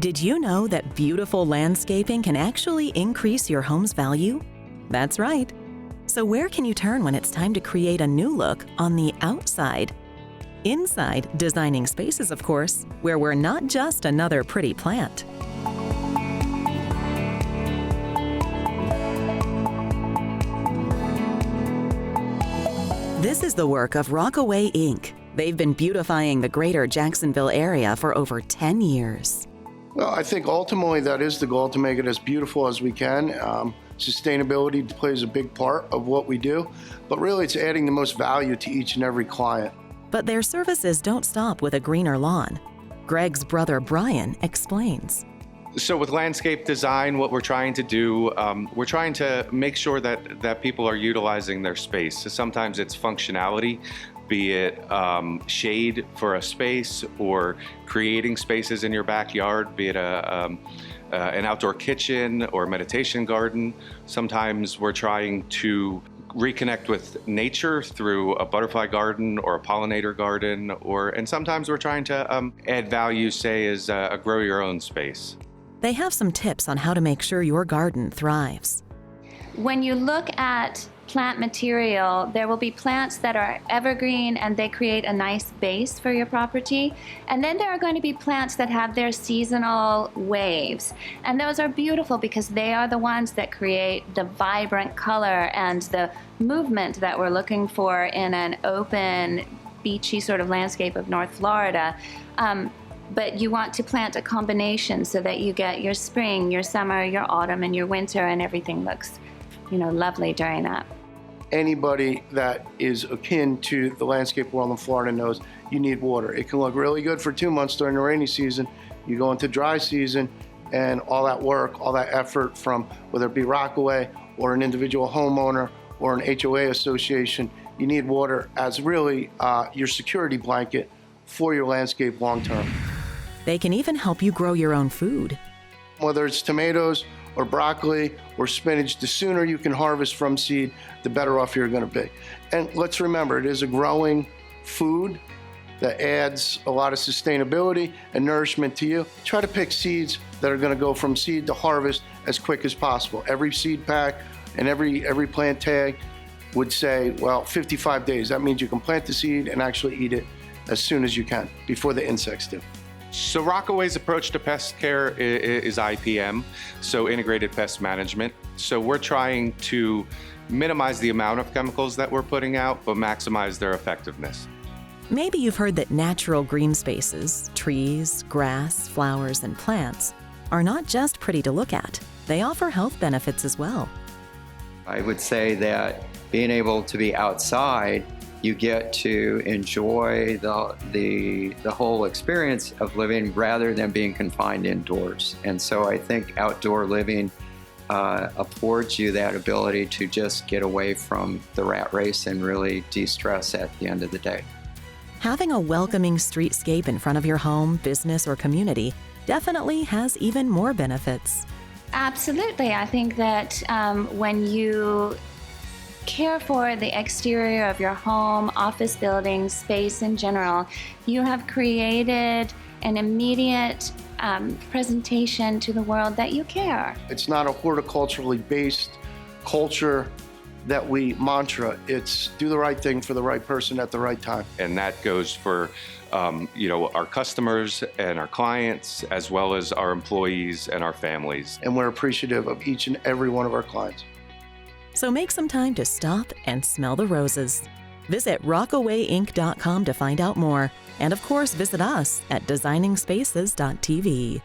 Did you know that beautiful landscaping can actually increase your home's value? That's right. So where can you turn when it's time to create a new look on the outside? Inside Designing Spaces, of course, where we're not just another pretty plant. This is the work of Rockaway Inc. They've been beautifying the greater Jacksonville area for over 10 years. Well, I think ultimately that is the goal, to make it as beautiful as we can. Sustainability plays a big part of what we do, but really it's adding the most value to each and every client. But their services don't stop with a greener lawn. Greg's brother Brian explains. So with landscape design, what we're trying to do, we're trying to make sure that people are utilizing their space. So sometimes it's functionality, be it shade for a space or creating spaces in your backyard, be it an outdoor kitchen or meditation garden. Sometimes we're trying to reconnect with nature through a butterfly garden or a pollinator garden, and sometimes we're trying to add value, say, as a grow your own space. They have some tips on how to make sure your garden thrives. When you look at plant material, there will be plants that are evergreen and they create a nice base for your property. And then there are going to be plants that have their seasonal waves. And those are beautiful because they are the ones that create the vibrant color and the movement that we're looking for in an open, beachy sort of landscape of North Florida. But you want to plant a combination so that you get your spring, your summer, your autumn, and your winter, and everything looks, lovely during that. Anybody that is akin to the landscape world in Florida knows you need water. It can look really good for 2 months during the rainy season. You go into dry season and all that work, all that effort from whether it be Rockaway or an individual homeowner or an HOA association, you need water as really your security blanket for your landscape long term. They can even help you grow your own food. Whether it's tomatoes or broccoli or spinach, the sooner you can harvest from seed, the better off you're going to be. And let's remember, it is a growing food that adds a lot of sustainability and nourishment to you. Try to pick seeds that are going to go from seed to harvest as quick as possible. Every seed pack and every plant tag would say, 55 days. That means you can plant the seed and actually eat it as soon as you can, before the insects do. So Rockaway's approach to pest care is IPM, so integrated pest management. So we're trying to minimize the amount of chemicals that we're putting out, but maximize their effectiveness. Maybe you've heard that natural green spaces, trees, grass, flowers, and plants are not just pretty to look at. They offer health benefits as well. I would say that being able to be outside, you get to enjoy the whole experience of living rather than being confined indoors. And so I think outdoor living affords you that ability to just get away from the rat race and really de-stress at the end of the day. Having a welcoming streetscape in front of your home, business, or community definitely has even more benefits. Absolutely. I think that when you care for the exterior of your home, office building, space in general, you have created an immediate presentation to the world that you care. It's not a horticulturally based culture that we mantra. It's do the right thing for the right person at the right time. And that goes for our customers and our clients, as well as our employees and our families. And we're appreciative of each and every one of our clients. So make some time to stop and smell the roses. Visit rockawayinc.com to find out more. And of course, visit us at designingspaces.tv.